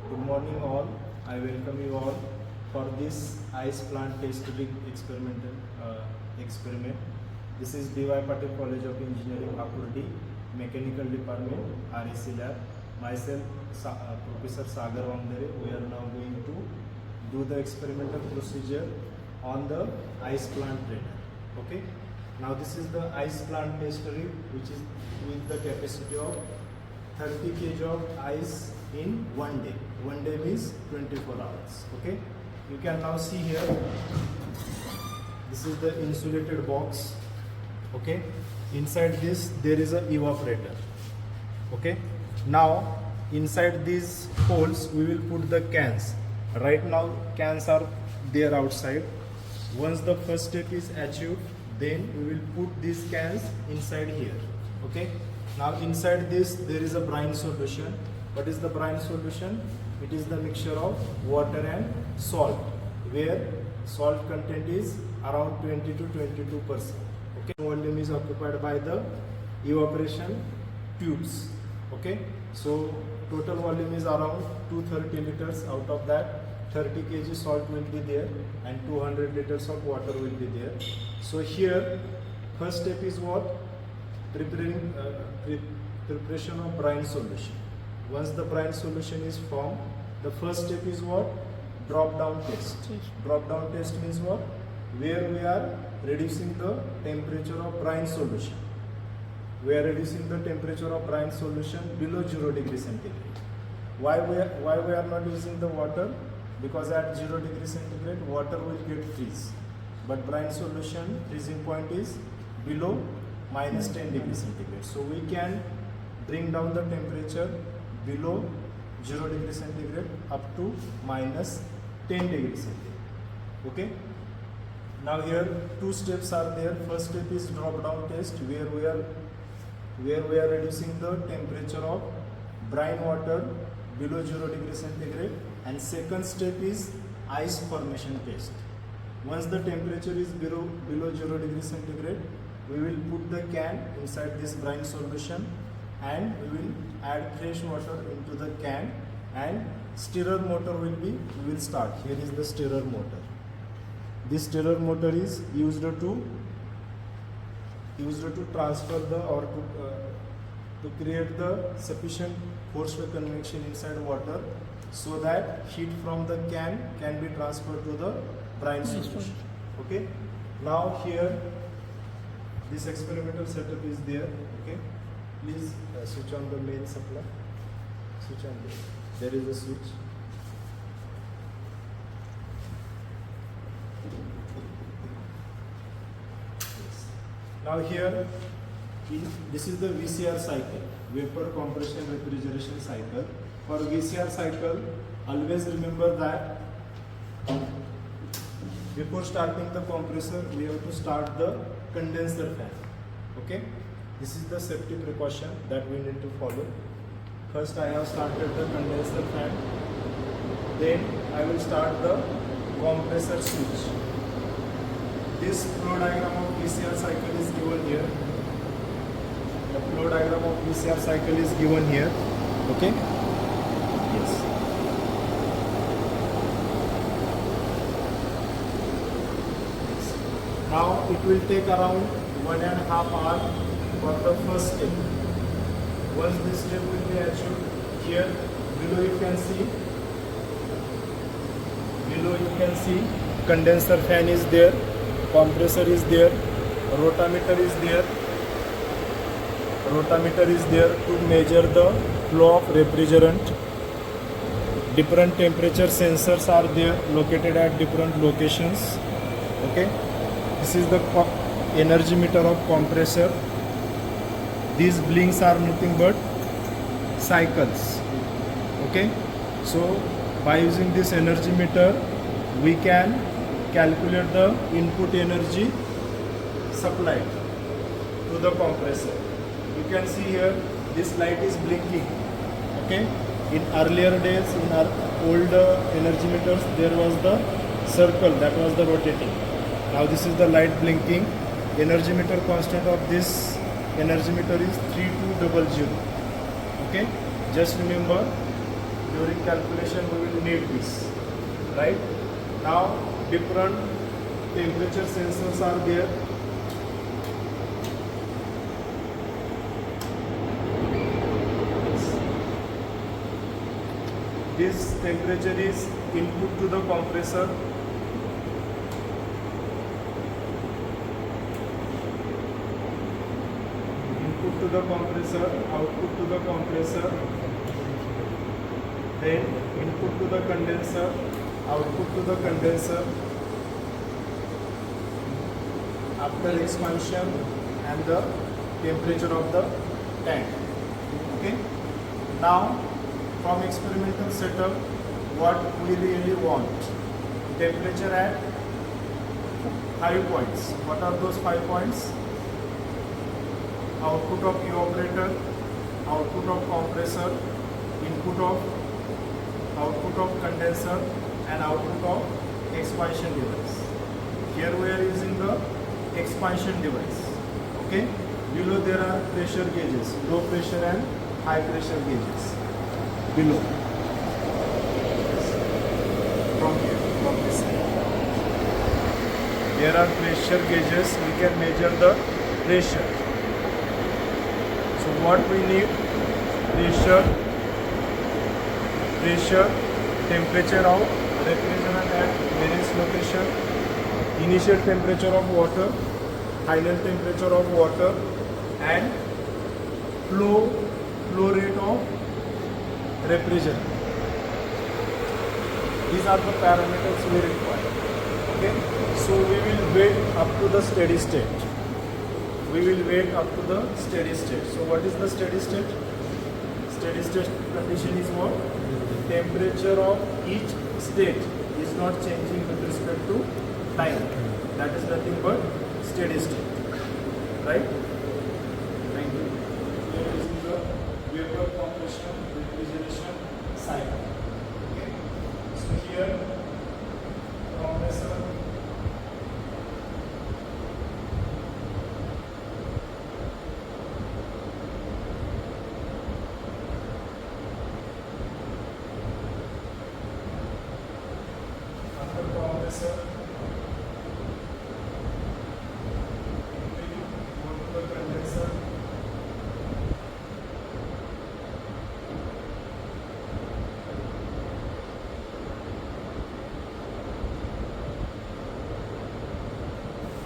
Good morning all. I welcome you all for this ice plant test tubing experiment. This is D.Y. Patel College of Engineering, Vapor Mechanical Department, REC Lab. Myself, Professor Sagar Wangdare. We are now going to do the experimental procedure on the ice plant trainer. Okay. Now this is the ice plant test tube, which is with the capacity of 30 kg of ice in 1 day. 1 day means 24 hours. Okay. You can now see here. This is the insulated box. Okay. Inside this there is a evaporator. Okay. Now inside these holes we will put the cans. Right now cans are there outside. Once the first step is achieved, then we will put these cans inside here. Okay. Now inside this there is a brine solution. What is the brine solution? It is the mixture of water and salt, where salt content is around 20 to 22%. Okay. Volume is occupied by the evaporation tubes. Okay. So total volume is around 230 liters. Out of that 30 kg salt will be there and 200 liters of water will be there. So here first step is what? Preparation of brine solution. Once the brine solution is formed, the first step is what? Drop down test. Drop down test means what? Where we are reducing the temperature of brine solution. We are reducing the temperature of brine solution below 0 degree centigrade. Why we are not using the water? Because at 0 degree centigrade water will get freeze. But brine solution freezing point is below minus 10 degree centigrade. So we can bring down the temperature below 0 degree centigrade up to minus 10 degree centigrade. Okay. Now here two steps are there. First step is drop down test, where we are reducing the temperature of brine water below 0 degree centigrade, and second step is ice formation test. Once the temperature is below 0 degree centigrade, we will put the can inside this brine solution and we will add fresh water into the can, and stirrer motor we will start. Here is the stirrer motor. This stirrer motor is used to transfer the or to create the sufficient forced convection inside water, so that heat from the can be transferred to the brine solution. Okay. Now here this experimental setup is there. Okay. Please switch on the main supply. Switch on this. There is a switch. Yes. Now here, this is the VCR cycle, Vapor Compression Refrigeration cycle. For VCR cycle, always remember that before starting the compressor, we have to start the condenser fan. Okay. This is the safety precaution that we need to follow. First I have started the condenser fan. Then I will start the compressor switch. This flow diagram of VCR cycle is given here. The flow diagram of VCR cycle is given here. Okay? Yes. Now it will take around 1.5 hours for the first step. Once this step will be achieved, here below you can see condenser fan is there, compressor is there, rotameter is there to measure the flow of refrigerant. Different temperature sensors are there located at different locations. Okay. This is the energy meter of compressor. These blinks are nothing but cycles. Okay. So by using this energy meter, we can calculate the input energy supplied to the compressor. You can see here this light is blinking. Okay. In earlier days, in our old energy meters, there was the circle that was the rotating. Now this is the light blinking. Energy meter constant of this energy meter is 3200. Okay. Just remember, during calculation we will need this, right? Now different temperature sensors are there. This temperature is input to the compressor. Input to the compressor, output to the compressor, then input to the condenser, output to the condenser, after expansion and the temperature of the tank. Okay. Now from experimental setup, what we really want, temperature at 5 points. What are those 5 points? Output of evaporator, output of compressor, output of condenser, and output of expansion device. Here we are using the expansion device. Okay. Below there are pressure gauges, low pressure and high pressure gauges. Below, from here, from this side, there are pressure gauges. We can measure the pressure. So what we need: pressure, temperature of refrigerant at various location, initial temperature of water, final temperature of water, and flow rate of refrigerant. These are the parameters we require. Okay, so we will wait up to the steady state. We will wait up to the steady state. So what is the steady state? Steady state condition is what? Temperature of each state is not changing with respect to time. That is nothing but steady state. Right? Thank you. Here is the vapor compression refrigeration cycle. Okay. So here compressor, after compressor, go to the condenser.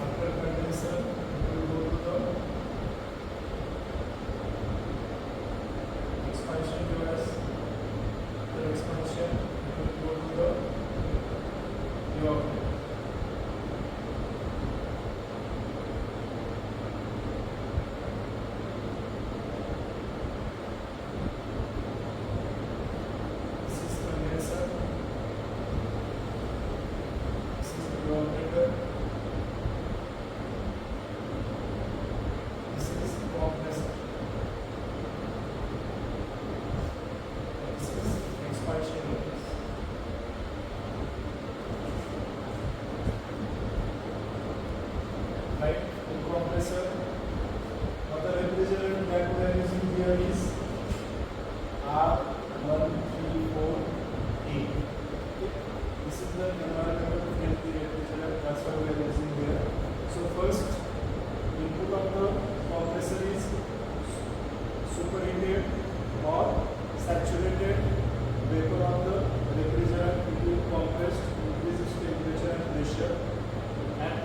After condenser, we will go to the expansion device. After expansion, we will go to the evaporator. This is condenser. This is evaporator. This is compressor. This is expansion device. Right? The compressor or the refrigerant that we are using here is R134A. Okay. This is the environmental friendly refrigerant, that's what we are using here. So first, input of the compressor is superheated or saturated vapor of the refrigerant. It will compress, increase its temperature and pressure, and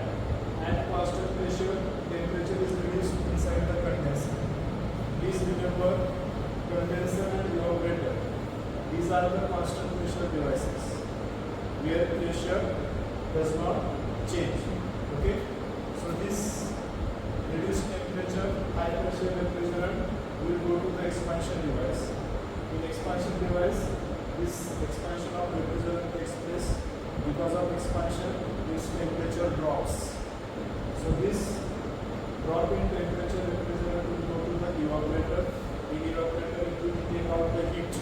at constant pressure, temperature is reduced inside the condenser. Please remember, condenser and evaporator, these are the constant pressure devices where pressure does not change. Okay, so this reduced temperature, high pressure refrigerant will go to the expansion device. In expansion device, this expansion of refrigerant takes place. Because of expansion, this temperature drops. So this drop in temperature refrigerant will go to the evaporator. In evaporator, it will take out the heat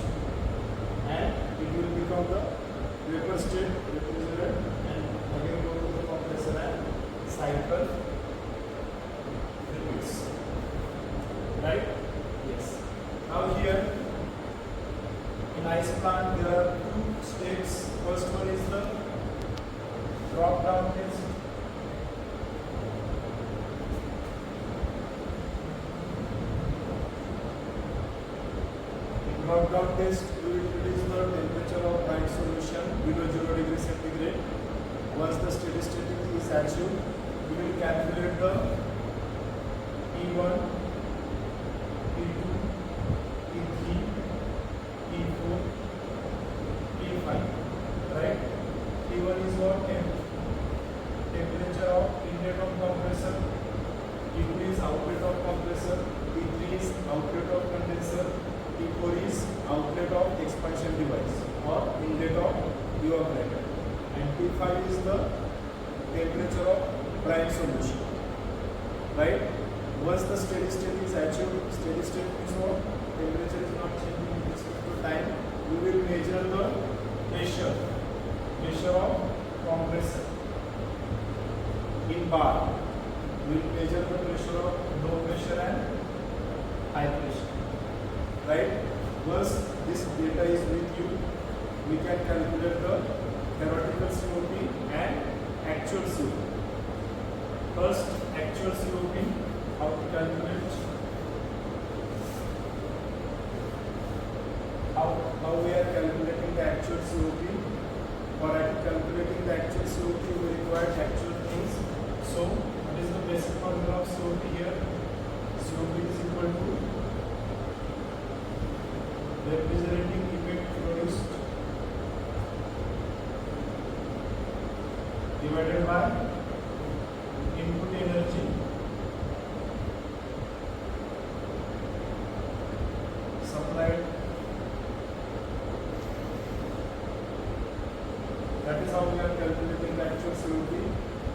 and it will become the vapor state refrigerant and again go to the compressor and cycle repeats. Right? Yes. Now here in ice plant there are two steps. First one is the drop down test. In drop down test, we will reduce the temperature of brine solution below 0 degree centigrade. Once the steady state is achieved, we will calculate the T1, T2, T3, T4, T5. Right? T1 is what? Temperature of inlet of compressor. T2 is outlet of compressor. T3 is outlet of condenser. T4 is outlet of expansion device or inlet of evaporator. And T5 is the temperature of brine solution. Right? Once the steady state is achieved, steady state is what? Temperature is not changing with respect to time. We will measure the pressure of compressor in bar. We will measure the pressure of low pressure and high pressure. Right? Once this data is with you, we can calculate the theoretical COP and actual COP. First, actual COP, how to calculate, how we are calculating the actual COP. For calculating the actual COP, we require actual things. So, what is the basic formula of COP here? COP is equal to refrigerating effect produced divided by input energy supplied. That is how we are calculating the actual COP.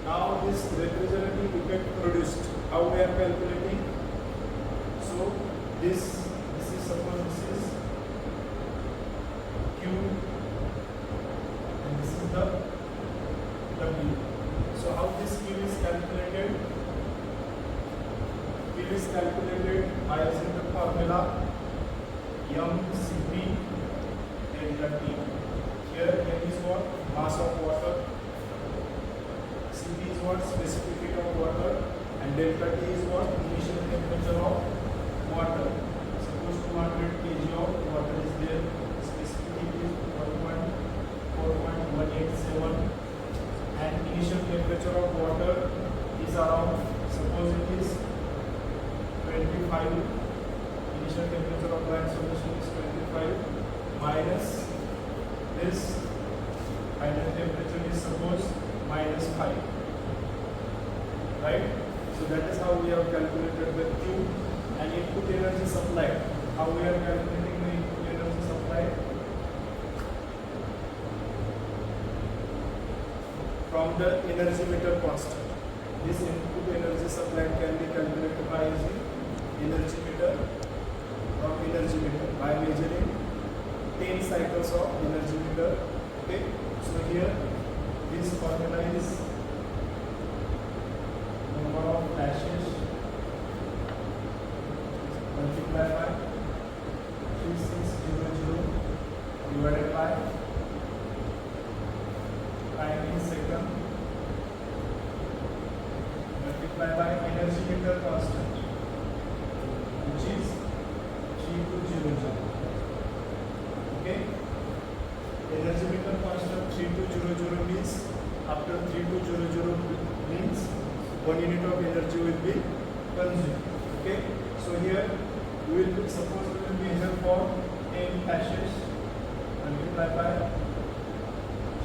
Now this refrigerating effect produced, how we are calculating? So this is, suppose this is Q and this is the W. So how this Q is calculated? Q is calculated by using the formula mCp delta T. Here M is what? Mass of water. Cp is what? Specific heat of water. And delta T is what? Initial temperature of water. Suppose 200 kg of water is there. Specific heat is 1.187. And initial temperature of water is around, suppose it is 25. Initial temperature of brine solution is 25 minus this final temperature is suppose -5. Right? So that is how we have calculated the Q. And input energy supplied. How we are calculating the input energy supplied? From the energy meter constant. This input energy supplied can be calculated by using energy meter or energy meter by measuring 10 cycles of energy meter. Okay, so here this formula is number of flashes multiplied by 3600 divided by time in second multiplied by energy meter constant, which is 3200. Okay, energy meter constant 3200 means after 3200 means 1 unit of energy will be consumed. Okay, so here we will suppose we will measure for 10 flashes multiplied by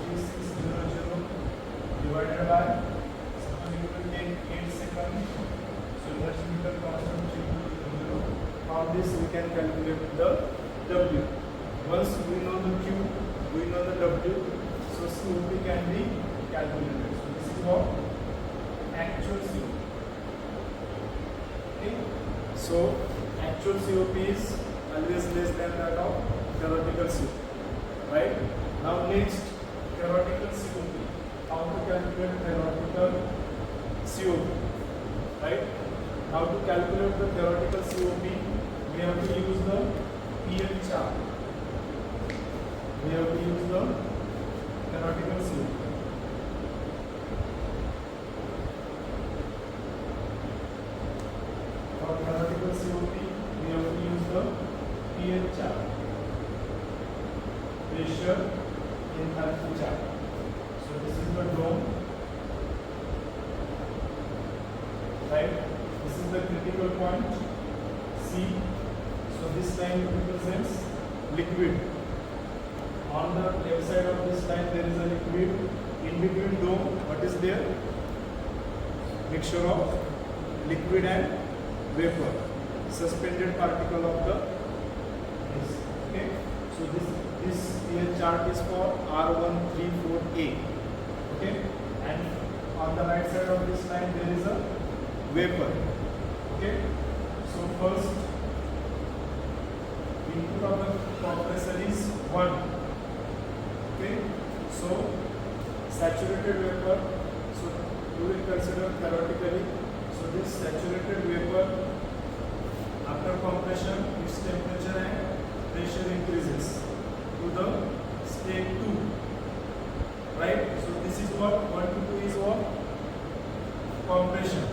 3600 divided by, suppose it will take 8 seconds. So energy meter constant 3200. From this we can calculate the W. Once we know the Q, we know the W, so COP can be calculated. So this is what actual COP. Okay. So actual COP is always less than that of theoretical COP. Right? Now next, theoretical COP. How to calculate theoretical COP? Right? How to calculate the theoretical COP? We have to use the PL chart. we have to use the theoretical COP. For theoretical COP, we have to use the pH chart, pressure enthalpy chart. So this is the dome, right? This is the critical point C. So this line represents liquid. On the left side of this line there is a liquid. In between dome, what is there? Mixture of liquid and vapor, suspended particle of the this. Okay. So this here chart is for R134A. Okay. And on the right side of this line there is a vapor. Okay. So first input of the compressor is 1. Okay. So saturated vapor. So you will consider theoretically. So this saturated vapor, after compression, its temperature and pressure increases to the state 2. Right. So this is what 1 to 2 is what compression.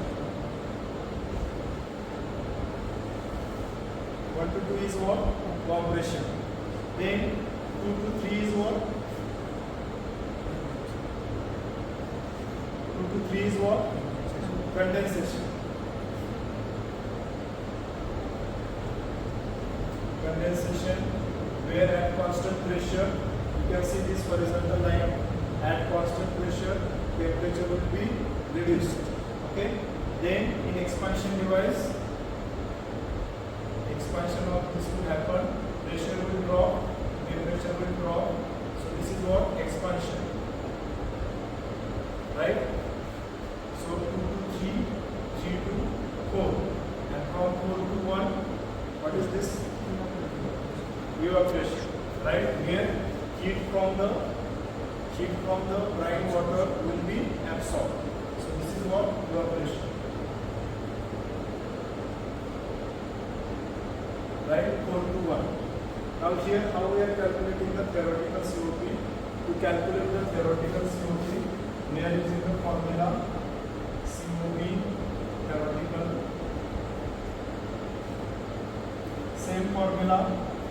1 to 2 is what compression. Then 2 to 3 is what? 2 to 3 is what? Condensation. Condensation, where at constant pressure, you can see this horizontal line, at constant pressure, temperature will be reduced. Okay. Then in expansion device, expansion of this will happen, pressure will drop, temperature will drop. So this is what expansion, right? So 2 to 3, 3 to 4, and from 4 to 1, what is this? Evaporation, right? Where heat from the brine water will be absorbed. So this is what evaporation, right? 4 to 1. Now here, how we are calculating the theoretical COP? To calculate the theoretical COP, we are using the formula COP theoretical. Same formula,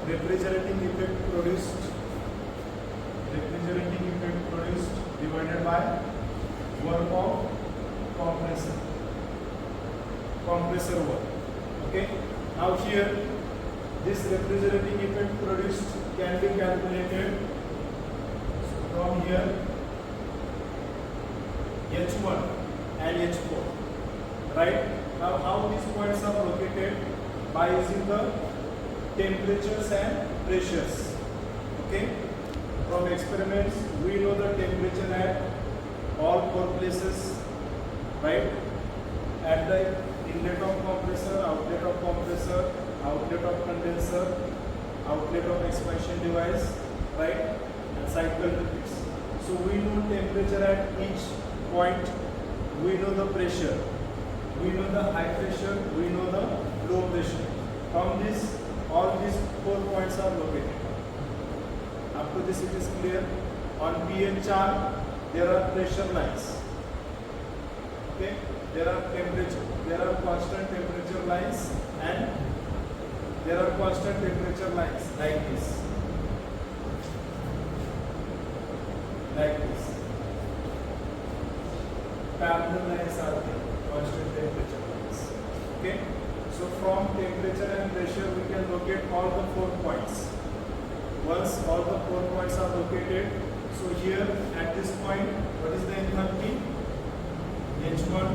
refrigerating effect produced divided by work of compressor work. Okay. Now here, this refrigerating effect produced can be calculated from here H1 and H4. Right. Now how these points are located? By using the temperatures and pressures. Okay. From experiments, we know the temperature at all 4 places, right? At the inlet of compressor, outlet of compressor, outlet of condenser, outlet of expansion device, right? And cycle repeats. So we know temperature at each point, we know the pressure, we know the high pressure, we know the low pressure. From this, all these 4 points are located. Up to this it is clear. On pH chart, there are pressure lines. Okay, there are constant temperature lines, and there are constant temperature lines like this. Parallel lines are there, constant temperature lines. Okay, so from temperature and pressure we can locate all the 4 points. Once all the 4 points are located, so here at this point, what is the enthalpy? H1.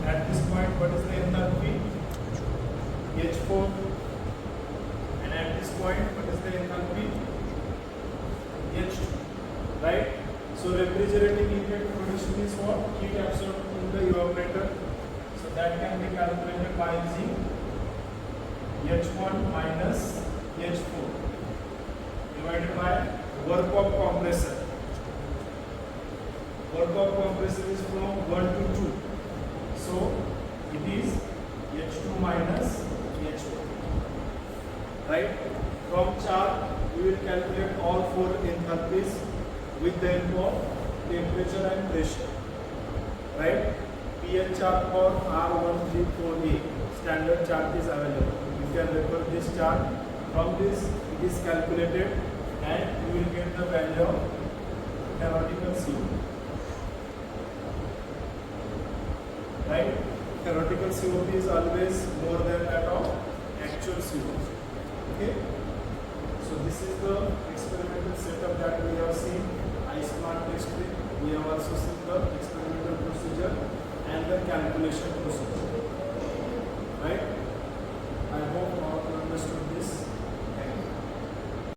At this point, what is the enthalpy? H4. And at this point, what is the enthalpy? H2. Right? So refrigerating effect produced is what? Heat absorbed in the evaporator. So that can be calculated by using H1 minus H4 divided by work of compressor. Work of compressor is from 1 to 2. So it is H2 minus H4. right? From chart, we will calculate all four enthalpies with the help of temperature and pressure, right? PL chart for R134A, standard chart is available. You can refer this chart. From this, it is calculated and you will get the value of theoretical CO. Right? Theoretical COP is always more than that of actual COP. Okay? So this is the experimental setup that we have seen. iSmart test rig. We have also seen the experimental procedure and the calculation procedure. Right? I hope all of you understood this.